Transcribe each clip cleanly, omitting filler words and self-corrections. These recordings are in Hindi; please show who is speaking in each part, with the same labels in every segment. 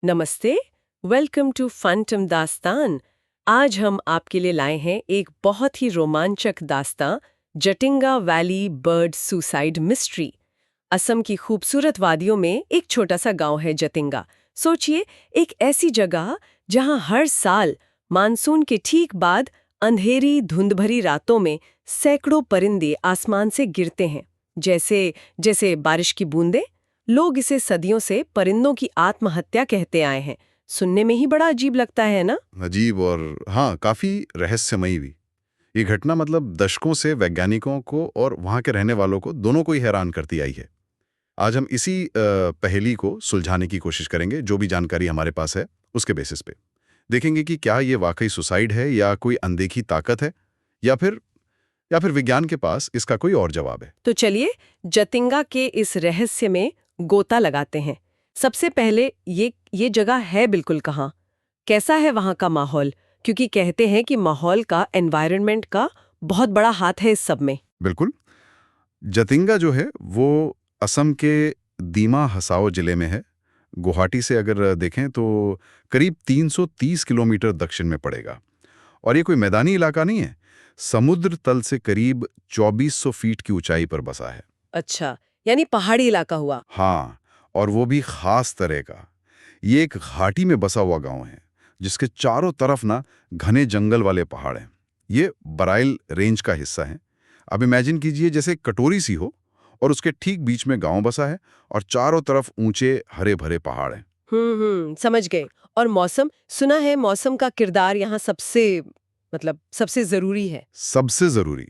Speaker 1: नमस्ते। वेलकम टू फैंटम दास्तान। आज हम आपके लिए लाए हैं एक बहुत ही रोमांचक दास्तां, Jatinga valley bird suicide mystery. Assam की खूबसूरत वादियों में एक छोटा सा गांव है जतिंगा। सोचिए, एक ऐसी जगह जहां हर साल मानसून के ठीक बाद अंधेरी धुंध भरी रातों में सैकड़ों परिंदे आसमान से गिरते हैं, जैसे जैसे बारिश की बूंदें। लोग इसे सदियों से परिंदों की आत्महत्या कहते आए हैं। सुनने में ही बड़ा अजीब लगता है ना?
Speaker 2: अजीब और हाँ, काफी रहस्यमयी भी। ये घटना मतलब दशकों से वैज्ञानिकों को और वहां के रहने वालों को दोनों को ही हैरान करती आई है। आज हम इसी पहेली को सुलझाने की कोशिश करेंगे। जो भी जानकारी हमारे पास है उसके बेसिस पे देखेंगे कि क्या ये वाकई सुसाइड है या कोई अनदेखी ताकत है, या फिर विज्ञान के पास इसका कोई और जवाब है।
Speaker 1: तो चलिए जतिंगा के इस रहस्य में गोता लगाते हैं। सबसे पहले ये जगह है बिल्कुल कहाँ? कैसा है वहाँ का माहौल? क्योंकि कहते हैं कि माहौल का, एनवायरनमेंट का बहुत बड़ा हाथ है इस सब में।
Speaker 2: बिल्कुल। जतिंगा जो है वो असम के दीमा हसाओ जिले में है। गुवाहाटी से अगर देखें तो करीब 330 किलोमीटर दक्षिण में पड़ेगा। और ये कोई मैदानी इलाका नहीं है, समुद्र तल से करीब 2400 फीट की ऊंचाई पर बसा है।
Speaker 1: अच्छा, यानी पहाड़ी इलाका हुआ।
Speaker 2: हाँ, और वो भी खास तरह का। ये एक घाटी में बसा हुआ गांव है जिसके चारों तरफ ना घने जंगल वाले पहाड़ हैं। ये बराइल रेंज का हिस्सा है। अब इमेजिन कीजिए जैसे कटोरी सी हो और उसके ठीक बीच में गांव बसा है और चारों तरफ ऊंचे हरे भरे पहाड़ हैं।
Speaker 1: समझ गए। और मौसम, सुना है मौसम का किरदार यहाँ सबसे जरूरी है।
Speaker 2: सबसे जरूरी,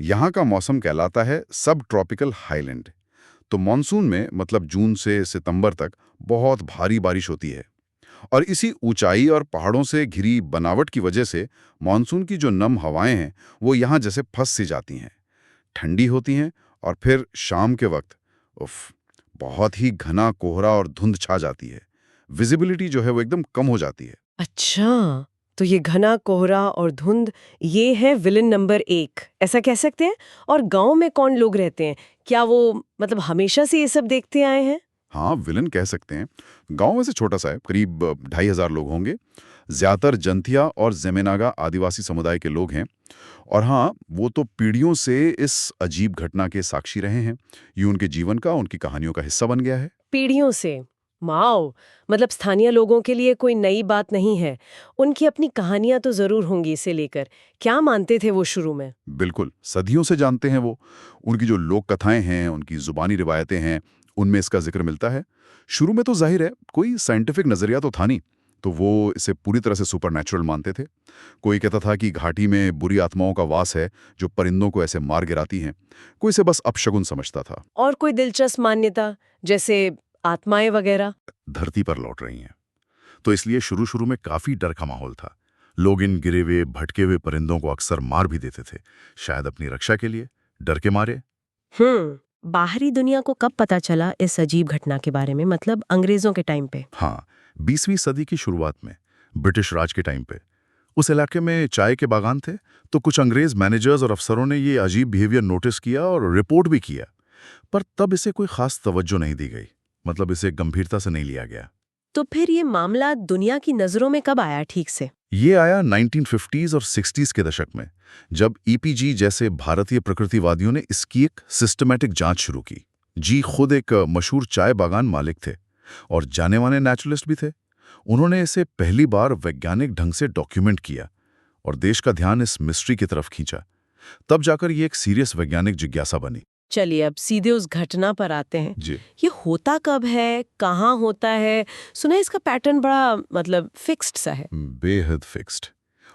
Speaker 2: यहाँ का मौसम कहलाता है सब ट्रॉपिकल हाईलैंड। तो मॉनसून में मतलब जून से सितंबर तक बहुत भारी बारिश होती है। और इसी ऊंचाई और पहाड़ों से घिरी बनावट की वजह से मॉनसून की जो नम हवाएं हैं वो यहाँ जैसे फंस सी जाती हैं, ठंडी होती हैं। और फिर शाम के वक्त उफ, बहुत ही घना कोहरा और धुंध छा जाती है। विजिबिलिटी जो है वो एकदम कम हो जाती है।
Speaker 1: अच्छा, तो ये घना कोहरा और धुंध, ये है विलन नंबर 1, ऐसा कह सकते हैं। और गांव में कौन लोग रहते हैं? क्या वो हमेशा से ये सब देखते आए हैं?
Speaker 2: हाँ, विलन कह सकते हैं। गांव वैसे छोटा सा है, करीब 2500 लोग होंगे। ज्यादातर जंतिया और जेमेनागा आदिवासी समुदाय के लोग हैं। और हाँ, वो तो पीढ़ियों से इस अजीब घटना के साक्षी रहे हैं। ये उनके जीवन का, उनकी कहानियों का हिस्सा बन गया है।
Speaker 1: पीढ़ियों से? माओ, स्थानीय लोगों के लिए कोई नई बात नहीं है। उनकी अपनी कहानियां तो जरूर होंगी इसे लेकर। क्या मानते थे वो शुरू में?
Speaker 2: बिल्कुल, सदियों से जानते हैं वो। उनकी जो लोक कथाएं हैं, उनकी जुबानी रिवायतें हैं, उनमें इसका जिक्र मिलता है। शुरू में तो जाहिर है कोई साइंटिफिक नजरिया तो था नहीं, तो वो इसे पूरी तरह से सुपरनैचुरल मानते थे। कोई कहता था कि घाटी में बुरी आत्माओं का वास है जो परिंदों को ऐसे मार गिराती हैं। कोई इसे बस अपशगुन समझता था।
Speaker 1: और कोई दिलचस्प मान्यता, जैसे आत्माएं वगैरह?
Speaker 2: धरती पर लौट रही हैं, तो इसलिए शुरू शुरू में काफी डर का माहौल था। लोग इन गिरे हुए भटके हुए परिंदों को अक्सर मार भी देते थे, शायद अपनी रक्षा के लिए, डर के मारे।
Speaker 1: बाहरी दुनिया को कब पता चला इस अजीब घटना के बारे में, अंग्रेजों के टाइम पे?
Speaker 2: हाँ, 20वीं सदी की शुरुआत में, ब्रिटिश राज के टाइम पे उस इलाके में चाय के बागान थे। तो कुछ अंग्रेज मैनेजर्स और अफसरों ने ये अजीब बिहेवियर नोटिस किया और रिपोर्ट भी किया। पर तब इसे कोई खास तवज्जो नहीं दी गई, मतलब इसे गंभीरता से नहीं लिया गया।
Speaker 1: तो फिर ये मामला दुनिया की नजरों में कब आया ठीक से?
Speaker 2: ये आया 1950s और 60s के दशक में, जब ईपीजी जैसे भारतीय प्रकृतिवादियों ने इसकी एक सिस्टमैटिक जांच शुरू की। जी खुद एक मशहूर चाय बागान मालिक थे और जाने माने नेचुरलिस्ट भी थे। उन्होंने इसे पहली बार वैज्ञानिक ढंग से डॉक्यूमेंट किया और देश का ध्यान इस मिस्ट्री की तरफ खींचा। तब जाकर ये एक सीरियस वैज्ञानिक जिज्ञासा बनी।
Speaker 1: चलिए अब सीधे उस घटना पर आते हैं।
Speaker 2: जी,
Speaker 1: ये होता कब है, कहाँ होता है? सुना है इसका पैटर्न बड़ा फिक्स्ड सा है।
Speaker 2: बेहद फिक्स्ड।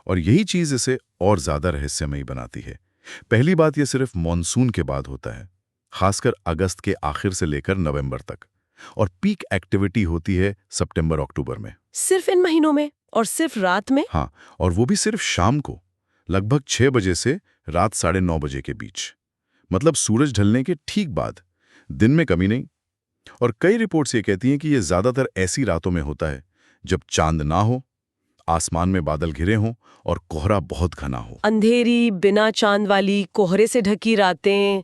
Speaker 2: और यही चीज इसे और ज्यादा रहस्यमयी बनाती है। पहली बात, यह सिर्फ मॉनसून के बाद होता है, खासकर अगस्त के आखिर से लेकर नवंबर तक। और पीक एक्टिविटी होती है सितंबर अक्टूबर में।
Speaker 1: सिर्फ इन महीनों में? और सिर्फ रात में?
Speaker 2: हाँ, और वो भी सिर्फ शाम को, लगभग 6 बजे से रात 9:30 बजे के बीच। मतलब सूरज ढलने के ठीक बाद, दिन में कमी नहीं। और कई रिपोर्ट्स ये कहती हैं कि ये ज्यादातर ऐसी रातों में होता है जब चांद ना हो, आसमान में बादल घिरे हों और कोहरा बहुत घना हो।
Speaker 1: अंधेरी, बिना चांद वाली, कोहरे से ढकी रातें।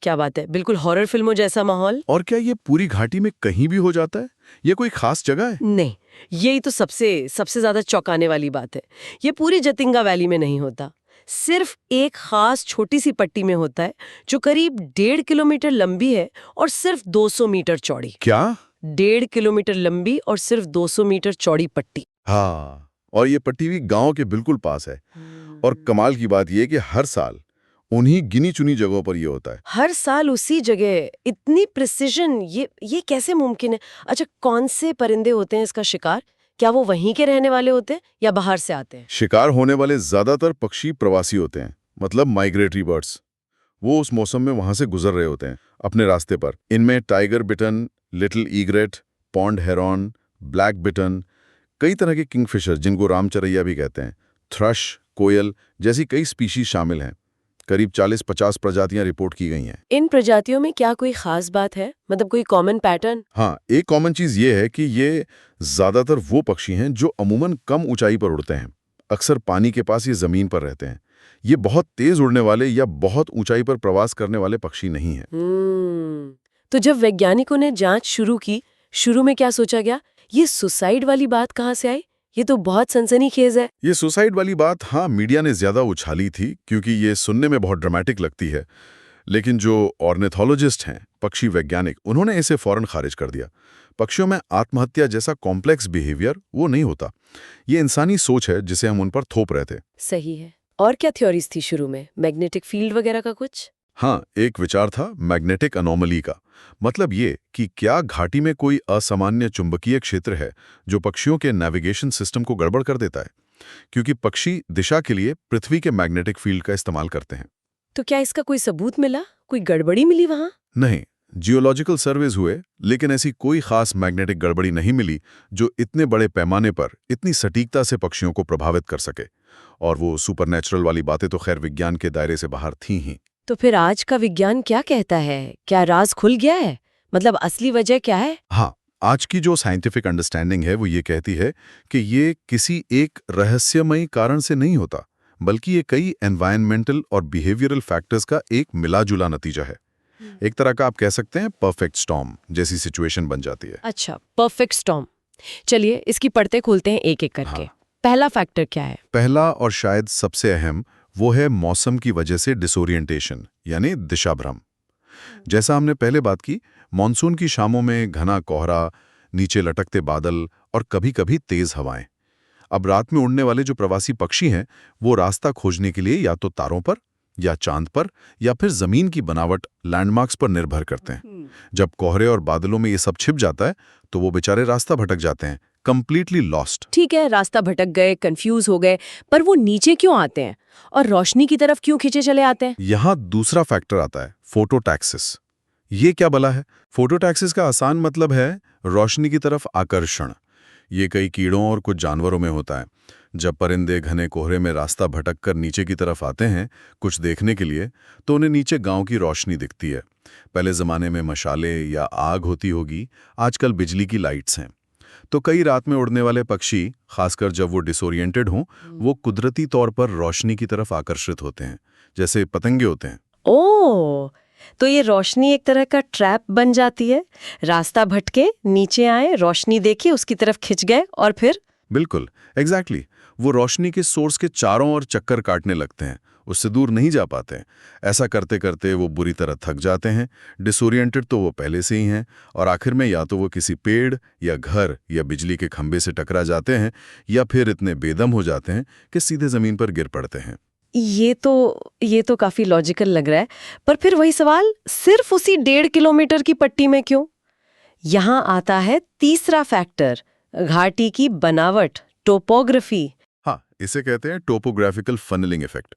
Speaker 1: क्या बात है, बिल्कुल हॉरर फिल्मों जैसा माहौल।
Speaker 2: और क्या ये पूरी घाटी में कहीं भी हो जाता है? ये कोई खास जगह है?
Speaker 1: नहीं, यही तो सबसे सबसे ज्यादा चौंकाने वाली बात है। ये पूरी जतिंगा वैली में नहीं होता, सिर्फ एक खास छोटी सी पट्टी में होता है जो करीब 1.5 किलोमीटर लंबी है और सिर्फ 200 मीटर चौड़ी।
Speaker 2: क्या?
Speaker 1: 1.5 किलोमीटर लंबी और सिर्फ 200 मीटर चौड़ी पट्टी।
Speaker 2: हाँ, और ये पट्टी भी गांव के बिल्कुल पास है। और कमाल की बात यह कि हर साल उन्हीं गिनी चुनी जगहों पर ये होता है।
Speaker 1: हर साल उसी जगह, इतनी प्रिसिजन, ये कैसे मुमकिन है? अच्छा, कौन से परिंदे होते हैं इसका शिकार? क्या वो वहीं के रहने वाले होते हैं या बाहर से आते हैं?
Speaker 2: शिकार होने वाले ज्यादातर पक्षी प्रवासी होते हैं, मतलब माइग्रेटरी बर्ड्स। वो उस मौसम में वहां से गुजर रहे होते हैं अपने रास्ते पर। इनमें tiger bittern, little egret, pond heron, black bittern, कई तरह के किंगफिशर जिनको रामचरैया भी कहते हैं, थ्रश, कोयल जैसी कई स्पीशीज शामिल हैं। करीब 40-50 प्रजातियां रिपोर्ट की गई हैं।
Speaker 1: इन प्रजातियों में क्या कोई खास बात है, मतलब कोई कॉमन पैटर्न?
Speaker 2: हाँ, एक कॉमन चीज ये है कि ये ज्यादातर वो पक्षी हैं जो अमूमन कम ऊंचाई पर उड़ते हैं। अक्सर पानी के पास ये जमीन पर रहते हैं। ये बहुत तेज उड़ने वाले या बहुत ऊंचाई पर प्रवास करने वाले पक्षी नहीं हैं।
Speaker 1: तो जब वैज्ञानिकों ने जांच शुरू की, शुरू में क्या सोचा गया? ये सुसाइड वाली बात कहाँ से आई? ये तो बहुत सनसनीखेज है।
Speaker 2: ये सुसाइड वाली बात, हाँ, मीडिया ने ज्यादा उछाली थी क्योंकि ये सुनने में बहुत ड्रामेटिक लगती है। लेकिन जो ऑर्निथोलॉजिस्ट हैं, पक्षी वैज्ञानिक, उन्होंने इसे फौरन खारिज कर दिया। पक्षियों में आत्महत्या जैसा कॉम्प्लेक्स बिहेवियर वो नहीं होता। ये इंसानी सोच है जिसे हम उन पर थोप रहे थे।
Speaker 1: सही है। और क्या थ्योरीज थी शुरू में? मैग्नेटिक फील्ड वगैरह का कुछ?
Speaker 2: हाँ, एक विचार था मैग्नेटिक अनोमली का। मतलब ये कि क्या घाटी में कोई असामान्य चुंबकीय क्षेत्र है जो पक्षियों के नेविगेशन सिस्टम को गड़बड़ कर देता है, क्योंकि पक्षी दिशा के लिए पृथ्वी के मैग्नेटिक फील्ड का इस्तेमाल करते हैं।
Speaker 1: तो क्या इसका कोई सबूत मिला? कोई गड़बड़ी मिली वहां?
Speaker 2: नहीं, जियोलॉजिकल सर्वेज हुए लेकिन ऐसी कोई खास मैग्नेटिक गड़बड़ी नहीं मिली जो इतने बड़े पैमाने पर इतनी सटीकता से पक्षियों को प्रभावित कर सके। और वो सुपरनैचुरल वाली बातें तो खैर विज्ञान के दायरे से बाहर थी ही।
Speaker 1: तो फिर आज का विज्ञान क्या कहता है? क्या राज खुल गया है? मतलब असली वजह क्या है?
Speaker 2: हाँ, आज की जो साइंटिफिक अंडरस्टैंडिंग है वो ये कहती है कि ये किसी एक रहस्यमयी कारण से नहीं होता, बल्कि ये कई एनवायरमेंटल और बिहेवियरल फैक्टर्स का एक मिला-जुला नतीजा है। एक तरह का आप कह सकते हैं परफेक्ट स्टॉर्म जैसी सिचुएशन बन जाती है।
Speaker 1: अच्छा, परफेक्ट स्टॉर्म। चलिए इसकी परतें खोलते हैं एक एक करके।
Speaker 2: हाँ।
Speaker 1: पहला फैक्टर क्या है?
Speaker 2: पहला और शायद सबसे अहम वो है मौसम की वजह से डिसोरिएंटेशन, यानी दिशा भ्रम। जैसा हमने पहले बात की, मॉनसून की शामों में घना कोहरा, नीचे लटकते बादल और कभी-कभी तेज हवाएं। अब रात में उड़ने वाले जो प्रवासी पक्षी हैं, वो रास्ता खोजने के लिए या तो तारों पर, या चांद पर, या फिर जमीन की बनावट, लैंडमार्क्स पर निर्भर करते हैं। जब कोहरे और बादलों में ये सब छिप जाता है, तो वो बेचारे रास्ता भटक जाते हैं, कंप्लीटली लॉस्ट।
Speaker 1: ठीक है, रास्ता भटक गए, कंफ्यूज हो गए, पर वो नीचे क्यों आते हैं और रोशनी की तरफ क्यों खींचे चले आते हैं?
Speaker 2: यहाँ दूसरा फैक्टर आता है, फोटोटैक्सिस। ये क्या भला है? फोटोटैक्सिस का आसान मतलब है रोशनी की तरफ आकर्षण। ये कई कीड़ों और कुछ जानवरों में होता है। जब परिंदे घने कोहरे में रास्ता भटककर नीचे की तरफ आते हैं कुछ देखने के लिए, तो उन्हें नीचे गांव की रोशनी दिखती है। पहले जमाने में मशाले या आग होती होगी, आजकल बिजली की लाइट्स हैं। तो कई रात में उड़ने वाले पक्षी, खासकर जब वो डिसोरिएंटेड हों, वो कुदरती तौर पर रोशनी की तरफ आकर्षित होते हैं, जैसे पतंगे होते हैं।
Speaker 1: ओह, तो ये रोशनी एक तरह का ट्रैप बन जाती है। रास्ता भटके, नीचे आए, रोशनी देखे, उसकी तरफ खिंच गए और फिर?
Speaker 2: बिल्कुल, एग्जैक्टली। वो रोशनी के सोर्स के चारों ओर चक्कर काटने लगते हैं, उससे दूर नहीं जा पाते हैं। ऐसा करते करते वो बुरी तरह थक जाते हैं। डिसोरिएंटेड तो वो पहले से ही हैं, और आखिर में या तो वो किसी पेड़ या घर या बिजली के खंभे से टकरा जाते हैं, या फिर इतने बेदम हो जाते हैं कि सीधे जमीन पर गिर पड़ते हैं।
Speaker 1: ये तो काफी लॉजिकल लग रहा है। पर फिर वही सवाल, सिर्फ उसी 1.5 किलोमीटर की पट्टी में क्यों? यहाँ आता है तीसरा फैक्टर, घाटी की बनावट, टोपोग्राफी।
Speaker 2: हाँ, इसे कहते हैं टोपोग्राफिकल फनलिंग इफेक्ट।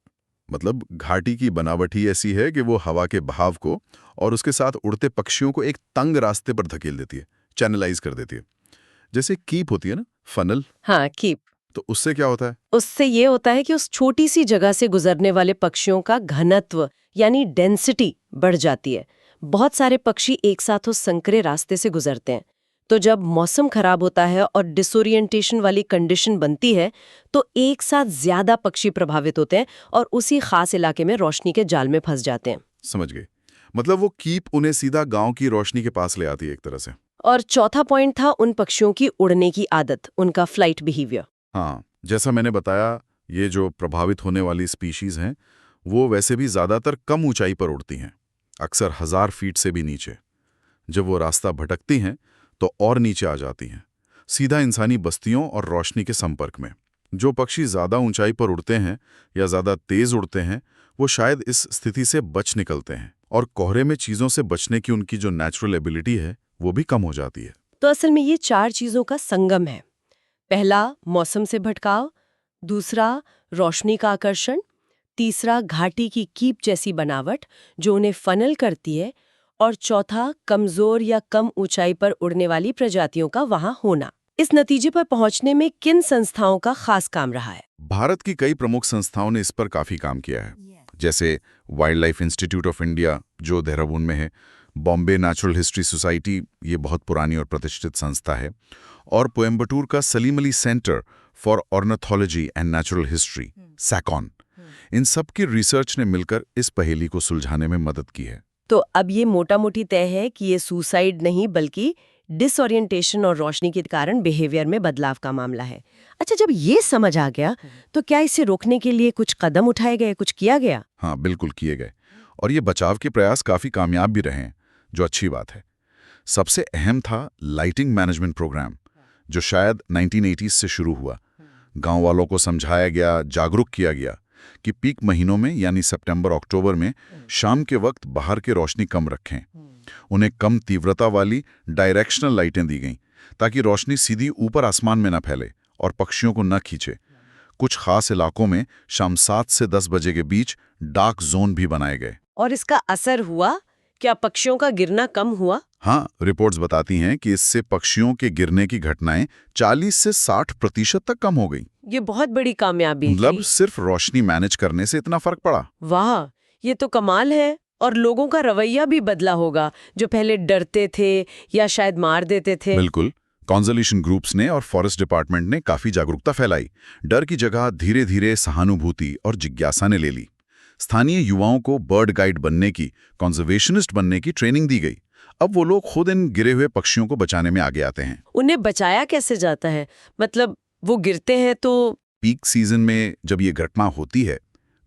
Speaker 2: मतलब घाटी की बनावट ही ऐसी है कि वो हवा के बहाव को और उसके साथ उड़ते पक्षियों को एक तंग रास्ते पर धकेल देती है, चैनलाइज कर देती है। जैसे कीप होती है ना, फनल।
Speaker 1: हाँ, कीप।
Speaker 2: तो उससे क्या होता है?
Speaker 1: उससे ये होता है कि उस छोटी सी जगह से गुजरने वाले पक्षियों का घनत्व यानी डेंसिटी बढ़ जाती है। बहुत सारे पक्षी एक साथ उस संकरे रास्ते से गुजरते हैं। तो जब मौसम खराब होता है और डिसोरिएंटेशन वाली कंडीशन बनती है, तो एक साथ ज्यादा पक्षी प्रभावित होते हैं और उसी खास इलाके में रोशनी के जाल में फंस जाते हैं।
Speaker 2: समझ गई। मतलब वो कीप उन्हें सीधा गांव की रोशनी के पास ले आती है एक तरह से।
Speaker 1: और चौथा पॉइंट था उन पक्षियों की उड़ने की आदत, उनका फ्लाइट बिहेवियर।
Speaker 2: हाँ, जैसा मैंने बताया, ये जो प्रभावित होने वाली स्पीशीज हैं, वो वैसे भी ज़्यादातर कम ऊंचाई पर उड़ती हैं, अक्सर 1000 फीट से भी नीचे। जब वो रास्ता भटकती हैं, तो और नीचे आ जाती हैं, सीधा इंसानी बस्तियों और रोशनी के संपर्क में। जो पक्षी ज़्यादा ऊंचाई पर उड़ते हैं या ज़्यादा तेज उड़ते हैं, वो शायद इस स्थिति से बच निकलते हैं, और कोहरे में चीज़ों से बचने की उनकी जो नेचुरल एबिलिटी है, वो भी कम हो जाती है।
Speaker 1: तो असल में ये 4 चीजों का संगम है। पहला, मौसम से भटकाव। दूसरा, रोशनी का आकर्षण। तीसरा, घाटी की कीप जैसी बनावट जो उन्हें फनल करती है। और चौथा, कमजोर या कम ऊंचाई पर उड़ने वाली प्रजातियों का वहां होना। इस नतीजे पर पहुंचने में किन संस्थाओं का खास काम रहा है?
Speaker 2: भारत की कई प्रमुख संस्थाओं ने इस पर काफ़ी काम किया है, जैसे wild life institute of India, जो देहरादून में है, बॉम्बे नेचुरल हिस्ट्री सोसाइटी, ये बहुत पुरानी और प्रतिष्ठित संस्था है, और कोयम्बटूर का Salim Ali centre for ornithology and natural history, SACON. इन सब की रिसर्च ने मिलकर इस पहेली को सुलझाने में मदद की है।
Speaker 1: तो अब ये मोटा मोटी तय है कि ये सुसाइड नहीं बल्कि डिसओरिएंटेशन और रोशनी के कारण बिहेवियर में बदलाव का मामला है। अच्छा, जब ये समझ आ गया तो क्या इसे रोकने के लिए कुछ कदम उठाए गए, कुछ किया गया?
Speaker 2: हाँ, बिल्कुल किए गए, और ये बचाव के प्रयास काफ़ी कामयाब भी रहे हैं, जो अच्छी बात है। सबसे अहम था लाइटिंग मैनेजमेंट प्रोग्राम, जो शायद 1980s से शुरू हुआ। गांव वालों को समझाया गया, जागरूक किया गया कि पीक महीनों में यानी सितंबर-अक्टूबर में शाम के वक्त बाहर की रोशनी कम रखें। उन्हें कम तीव्रता वाली डायरेक्शनल लाइटें दी गईं, ताकि रोशनी सीधी ऊपर आसमान में न फैले और पक्षियों को न खींचे। कुछ खास इलाकों में शाम 7 से 10 बजे के बीच डार्क जोन भी बनाए गए।
Speaker 1: और इसका असर हुआ? क्या पक्षियों का गिरना कम हुआ?
Speaker 2: हाँ, रिपोर्ट्स बताती हैं कि इससे पक्षियों के गिरने की घटनाएं 40 से 60% तक कम हो गई।
Speaker 1: ये बहुत बड़ी कामयाबी
Speaker 2: मतलब
Speaker 1: थी।
Speaker 2: सिर्फ रोशनी मैनेज करने से इतना फर्क पड़ा।
Speaker 1: वाह, ये तो कमाल है। और लोगों का रवैया भी बदला होगा, जो पहले डरते थे या शायद मार देते थे।
Speaker 2: बिल्कुल, कंजर्वेशन ग्रुप्स ने और फॉरेस्ट डिपार्टमेंट ने काफी जागरूकता फैलाई। डर की जगह धीरे धीरे सहानुभूति और जिज्ञासा ने ले ली। स्थानीय युवाओं को बर्ड गाइड बनने की, कंजर्वेशनिस्ट बनने की ट्रेनिंग दी गई। अब वो लोग खुद इन गिरे हुए पक्षियों को बचाने में आगे आते हैं।
Speaker 1: उन्हें बचाया कैसे जाता है? मतलब वो गिरते हैं तो?
Speaker 2: पीक सीजन में जब ये घटना होती है,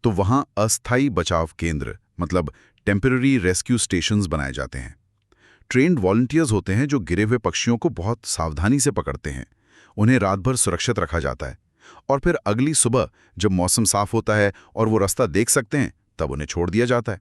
Speaker 2: तो वहां अस्थायी बचाव केंद्र, मतलब टेम्पररी रेस्क्यू स्टेशंस बनाए जाते हैं। ट्रेन्ड वॉलंटियर्स होते हैं जो गिरे हुए पक्षियों को बहुत सावधानी से पकड़ते हैं। उन्हें रात भर सुरक्षित रखा जाता है, और फिर अगली सुबह जब मौसम साफ होता है और वो रास्ता देख सकते हैं, तब उन्हें छोड़ दिया जाता है।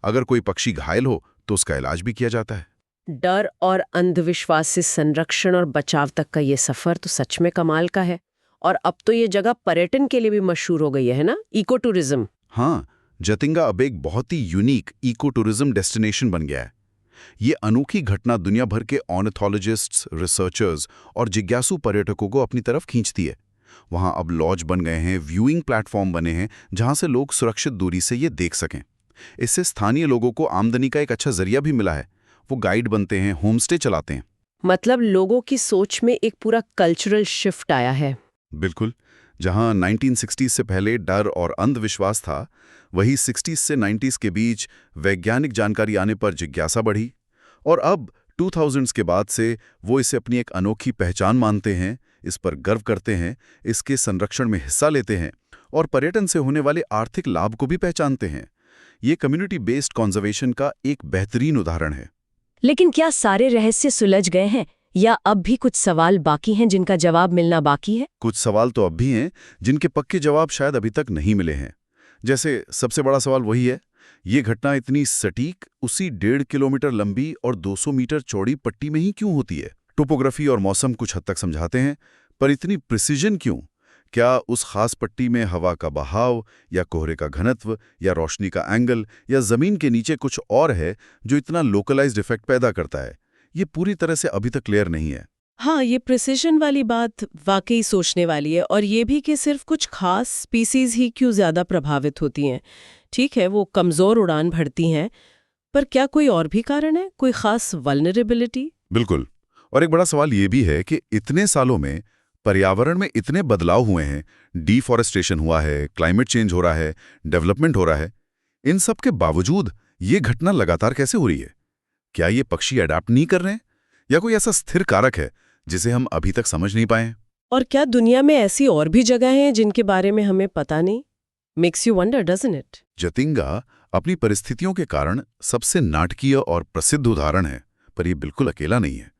Speaker 2: अगर कोई पक्षी घायल हो तो उसका इलाज भी किया जाता है।
Speaker 1: डर और अंधविश्वास से संरक्षण और बचाव तक का ये सफर तो सच में कमाल का है। और अब तो ये जगह पर्यटन के लिए भी मशहूर हो गई है ना, इको टूरिज्म।
Speaker 2: हाँ, जतिंगा अब एक बहुत ही यूनिक इको टूरिज्म डेस्टिनेशन बन गया है। ये अनोखी घटना दुनिया भर के ऑर्निथोलॉजिस्ट्स, रिसर्चर्स और जिज्ञासु पर्यटकों को अपनी तरफ खींचती है। वहाँ अब लॉज बन गए हैं, व्यूइंग प्लेटफॉर्म बने हैं, जहाँ से लोग सुरक्षित दूरी से ये देख सकें। इससे स्थानीय लोगों को आमदनी का एक अच्छा जरिया भी मिला है। वो गाइड बनते हैं, होमस्टे चलाते हैं।
Speaker 1: मतलब लोगों की सोच में एक पूरा कल्चरल शिफ्ट आया है।
Speaker 2: बिल्कुल, जहां 1960s से पहले डर और अंधविश्वास था, वही 60s से 90s के बीच वैज्ञानिक जानकारी आने पर जिज्ञासा बढ़ी, और अब 2000s के बाद से वो इसे अपनी एक अनोखी पहचान मानते हैं, इस पर गर्व करते हैं, इसके संरक्षण में हिस्सा लेते हैं, और पर्यटन से होने वाले आर्थिक लाभ को भी पहचानते हैं। ये कम्युनिटी बेस्ड कंजर्वेशन का एक बेहतरीन उदाहरण है।
Speaker 1: लेकिन क्या सारे रहस्य सुलझ गए हैं, या अब भी कुछ सवाल बाकी हैं जिनका जवाब मिलना बाकी है?
Speaker 2: कुछ सवाल तो अब भी हैं जिनके पक्के जवाब शायद अभी तक नहीं मिले हैं। जैसे सबसे बड़ा सवाल वही है, ये घटना इतनी सटीक उसी 1.5 किलोमीटर लंबी और 200 मीटर चौड़ी पट्टी में ही क्यों होती है? टोपोग्राफी और मौसम कुछ हद तक समझाते हैं, पर इतनी प्रिसिजन क्यों? क्या उस खास पट्टी में हवा का बहाव, या कोहरे का घनत्व, या रोशनी का एंगल, या जमीन के नीचे कुछ और है जो इतना लोकलाइज्ड इफेक्ट पैदा करता है? ये पूरी तरह से अभी तक क्लियर नहीं है।
Speaker 1: हाँ, ये प्रिसिशन वाली बात वाकई सोचने वाली है। और ये भी कि सिर्फ कुछ खास स्पीसीज ही क्यों ज़्यादा प्रभावित होती हैं। ठीक है, वो कमज़ोर उड़ान भरती हैं, पर क्या कोई और भी कारण है, कोई खास वल्नरेबिलिटी?
Speaker 2: बिल्कुल, और एक बड़ा सवाल ये भी है कि इतने सालों में पर्यावरण में इतने बदलाव हुए हैं, डिफॉरेस्टेशन हुआ है, क्लाइमेट चेंज हो रहा है, डेवलपमेंट हो रहा है, इन सब के बावजूद ये घटना लगातार कैसे हो रही है? क्या ये पक्षी अडैप्ट नहीं कर रहे हैं, या कोई ऐसा स्थिर कारक है जिसे हम अभी तक समझ नहीं पाए?
Speaker 1: और क्या दुनिया में ऐसी और भी जगह हैं जिनके बारे में हमें पता नहीं? Makes you wonder, doesn't it?
Speaker 2: Jatinga अपनी परिस्थितियों के कारण सबसे नाटकीय और प्रसिद्ध उदाहरण है, पर ये बिल्कुल अकेला नहीं है।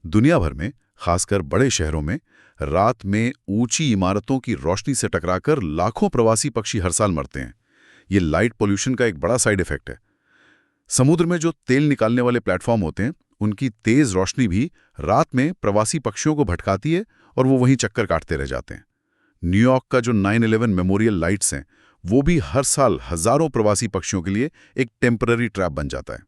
Speaker 2: दुनिया भर में, खासकर बड़े शहरों में, रात में ऊंची इमारतों की रोशनी से टकराकर लाखों प्रवासी पक्षी हर साल मरते हैं। ये लाइट पोल्यूशन का एक बड़ा साइड इफेक्ट है। समुद्र में जो तेल निकालने वाले प्लेटफॉर्म होते हैं, उनकी तेज रोशनी भी रात में प्रवासी पक्षियों को भटकाती है और वो वहीं चक्कर काटते रह जाते हैं। न्यूयॉर्क का जो 9/11 मेमोरियल लाइट्स हैं, वो भी हर साल हजारों प्रवासी पक्षियों के लिए एक टेम्पररी ट्रैप बन जाता है।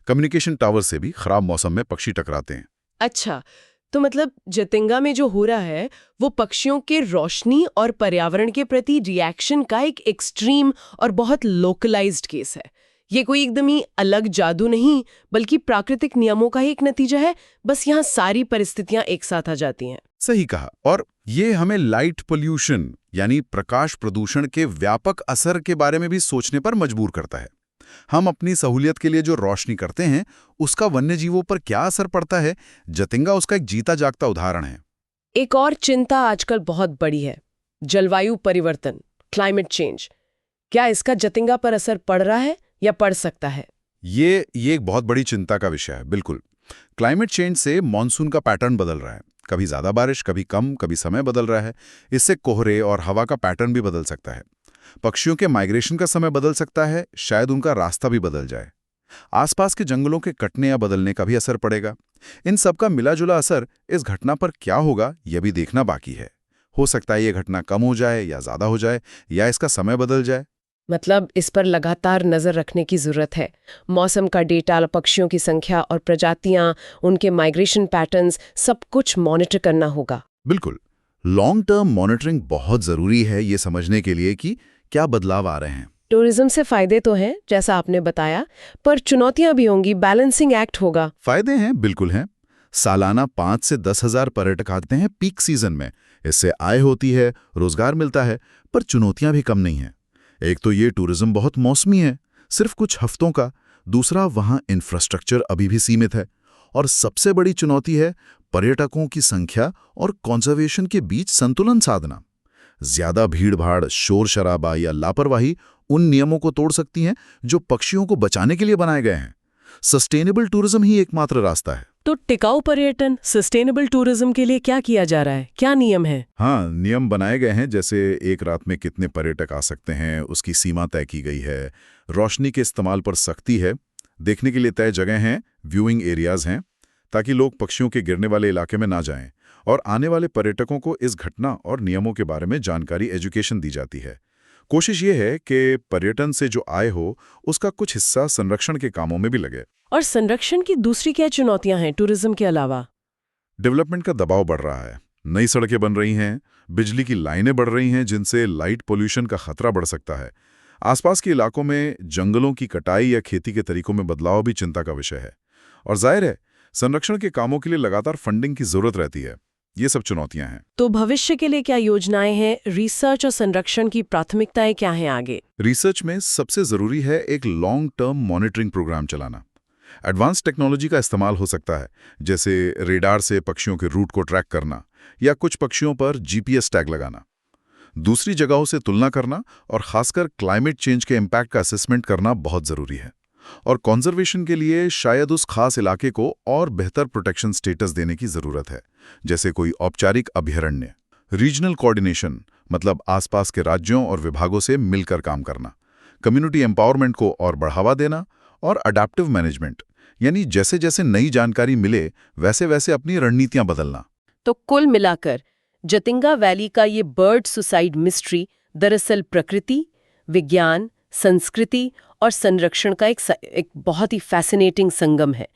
Speaker 2: कम्युनिकेशन टावर से भी खराब मौसम में पक्षी टकराते हैं।
Speaker 1: अच्छा, तो मतलब जतिंगा में जो हो रहा है वो पक्षियों के रोशनी और पर्यावरण के प्रति रिएक्शन का एक एक्सट्रीम और बहुत लोकलाइज्ड केस है। ये कोई एकदम ही अलग जादू नहीं, बल्कि प्राकृतिक नियमों का ही एक नतीजा है। बस यहाँ सारी परिस्थितियां एक साथ आ जाती हैं।
Speaker 2: सही कहा। और ये हमें लाइट पोल्यूशन यानी प्रकाश प्रदूषण के व्यापक असर के बारे में भी सोचने पर मजबूर करता है। हम अपनी सहूलियत के लिए जो रोशनी करते हैं, उसका वन्यजीवों पर क्या असर पड़ता है? जतिंगा उसका एक जीता जागता उदाहरण है।
Speaker 1: एक और चिंता आजकल बहुत बड़ी है, जलवायु परिवर्तन, क्लाइमेट चेंज। क्या इसका जतिंगा पर असर पड़ रहा है या पड़ सकता है?
Speaker 2: ये एक बहुत बड़ी चिंता का विषय है। बिल्कुल, क्लाइमेट चेंज से मॉनसून का पैटर्न बदल रहा है। कभी ज्यादा बारिश, कभी कम, कभी समय बदल रहा है। इससे कोहरे और हवा का पैटर्न भी बदल सकता है। पक्षियों के माइग्रेशन का समय बदल सकता है, शायद उनका रास्ता भी बदल जाए। आसपास के जंगलों के कटने या बदलने का भी असर पड़ेगा। इन सब का मिला-जुला असर इस घटना पर क्या होगा, यह भी देखना बाकी है। हो सकता है ये घटना कम हो जाए या ज्यादा हो जाए, या इसका समय बदल जाए।
Speaker 1: मतलब इस पर लगातार नजर रखने की जरूरत है। मौसम का डेटा, पक्षियों की संख्या और प्रजातियां, उनके माइग्रेशन पैटर्न्स, सब कुछ मॉनिटर करना होगा।
Speaker 2: बिल्कुल, लॉन्ग टर्म मॉनिटरिंग बहुत जरूरी है ये समझने के लिए कि क्या बदलाव आ रहे हैं।
Speaker 1: टूरिज्म से फायदे तो हैं, जैसा आपने बताया, पर चुनौतियां भी होंगी, बैलेंसिंग एक्ट होगा।
Speaker 2: फायदे हैं, बिल्कुल हैं। सालाना 5 से 10 हजार पर्यटक आते हैं पीक सीजन में। इससे आय होती है, रोजगार मिलता है, पर चुनौतियां भी कम नहीं हैं। एक तो ये टूरिज्म बहुत मौसमी है, सिर्फ कुछ हफ्तों का। दूसरा, वहाँ इंफ्रास्ट्रक्चर अभी भी सीमित है। और सबसे बड़ी चुनौती है पर्यटकों की संख्या और कंजर्वेशन के बीच संतुलन साधना। ज्यादा भीड़-भाड़, शोर-शराबा या लापरवाही उन नियमों को तोड़ सकती हैं जो पक्षियों को बचाने के लिए बनाए गए हैं। सस्टेनेबल टूरिज्म ही एकमात्र रास्ता है।
Speaker 1: तो टिकाऊ पर्यटन, सस्टेनेबल टूरिज्म के लिए क्या किया जा रहा है? क्या नियम है?
Speaker 2: हाँ, नियम बनाए गए हैं, जैसे एक रात में कितने पर्यटक आ सकते हैं, उसकी सीमा तय की गई है। रोशनी के इस्तेमाल पर सख्ती है। देखने के लिए तय जगह हैं, व्यूइंग एरियाज हैं, ताकि लोग पक्षियों के गिरने वाले इलाके में ना जाएं। और आने वाले पर्यटकों को इस घटना और नियमों के बारे में जानकारी, एजुकेशन दी जाती है। कोशिश ये है कि पर्यटन से जो आय हो, उसका कुछ हिस्सा संरक्षण के कामों में भी लगे।
Speaker 1: और संरक्षण की दूसरी क्या चुनौतियां हैं टूरिज्म के अलावा?
Speaker 2: डेवलपमेंट का दबाव बढ़ रहा है। नई सड़कें बन रही हैं, बिजली की लाइनें बढ़ रही हैं, जिनसे लाइट पोल्यूशन का खतरा बढ़ सकता है। आसपास के इलाकों में जंगलों की कटाई या खेती के तरीकों में बदलाव भी चिंता का विषय है। और जाहिर है, संरक्षण के कामों के लिए लगातार फंडिंग की जरूरत रहती है। ये सब चुनौतियां हैं।
Speaker 1: तो भविष्य के लिए क्या योजनाएं हैं? रिसर्च और संरक्षण की प्राथमिकताएं क्या हैं आगे?
Speaker 2: रिसर्च में सबसे जरूरी है एक लॉन्ग टर्म मॉनिटरिंग प्रोग्राम चलाना। एडवांस टेक्नोलॉजी का इस्तेमाल हो सकता है, जैसे रेडार से पक्षियों के रूट को ट्रैक करना या कुछ पक्षियों पर जीपीएस टैग लगाना। दूसरी जगहों से तुलना करना और खासकर क्लाइमेट चेंज के इम्पैक्ट का असेसमेंट करना बहुत जरूरी है। और कंजर्वेशन के लिए शायद उस खास इलाके को और बेहतर प्रोटेक्शन स्टेटस देने की जरूरत है, जैसे कोई औपचारिक अभयारण्य। रीजनल कोऑर्डिनेशन मतलब आसपास के राज्यों और विभागों से मिलकर काम करना। कम्युनिटी एम्पावरमेंट को और बढ़ावा देना। और अडैप्टिव मैनेजमेंट यानी जैसे जैसे नई जानकारी मिले, वैसे वैसे अपनी रणनीतियां बदलना।
Speaker 1: तो कुल मिलाकर जतिंगा वैली का ये बर्ड सुसाइड मिस्ट्री दरअसल प्रकृति, विज्ञान, संस्कृति और संरक्षण का एक बहुत ही फैसिनेटिंग संगम है।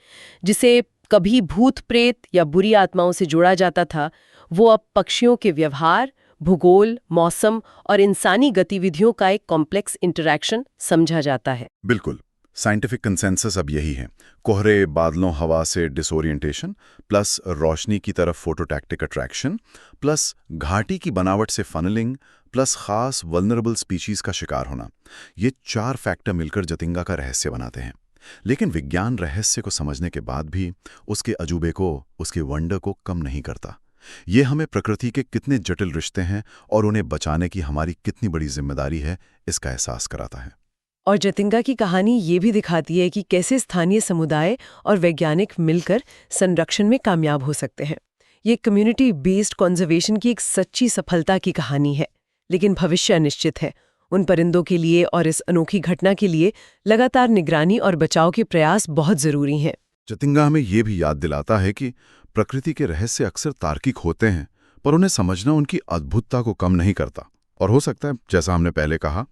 Speaker 1: जिसे कभी भूत प्रेत या बुरी आत्माओं से जोड़ा जाता था, वो अब पक्षियों के व्यवहार, भूगोल, मौसम और इंसानी गतिविधियों का एक कॉम्प्लेक्स इंटरैक्शन समझा जाता है।
Speaker 2: बिल्कुल, साइंटिफिक कंसेंसस अब यही है। कोहरे, बादलों, हवा से डिसोरिएंटेशन, प्लस रोशनी की तरफ फोटोटैक्टिक अट्रैक्शन, प्लस घाटी की बनावट से फनलिंग, प्लस खास वल्नरेबल स्पीशीज का शिकार होना। ये 4 फैक्टर मिलकर जतिंगा का रहस्य बनाते हैं। लेकिन विज्ञान रहस्य को समझने के बाद भी उसके अजूबे को, उसके वंडर को कम नहीं करता। ये हमें प्रकृति के कितने जटिल रिश्ते हैं और उन्हें बचाने की हमारी कितनी बड़ी जिम्मेदारी है, इसका एहसास कराता है।
Speaker 1: और जतिंगा की कहानी ये भी दिखाती है कि कैसे स्थानीय समुदाय और वैज्ञानिक मिलकर संरक्षण में कामयाब हो सकते हैं। ये कम्युनिटी बेस्ड कंजर्वेशन की एक सच्ची सफलता की कहानी है। लेकिन भविष्य अनिश्चित है। उन परिंदों के लिए और इस अनोखी घटना के लिए लगातार निगरानी और बचाव के प्रयास बहुत जरूरी हैं।
Speaker 2: जतिंगा हमें ये भी याद दिलाता है कि प्रकृति के रहस्य अक्सर तार्किक होते हैं, पर उन्हें समझना उनकी अद्भुतता को कम नहीं करता। और हो सकता है, जैसा हमने पहले कहा,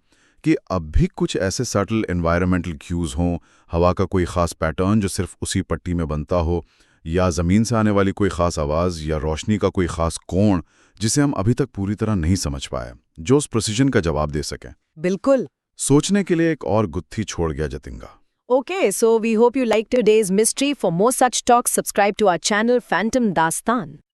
Speaker 2: कि अब भी कुछ ऐसे सटल एनवायरमेंटल क्यूज हों, हवा का कोई खास पैटर्न जो सिर्फ उसी पट्टी में बनता हो, या ज़मीन से आने वाली कोई खास आवाज़, या रोशनी का कोई खास कोण जिसे हम अभी तक पूरी तरह नहीं समझ पाए, जो उस प्रिसिजन का जवाब दे सकें।
Speaker 1: बिल्कुल।
Speaker 2: सोचने के लिए एक और गुत्थी छोड़ गया Jatinga.
Speaker 1: Okay, so we hope you liked today's mystery. For more such talks, subscribe to our channel Phantom Dastan.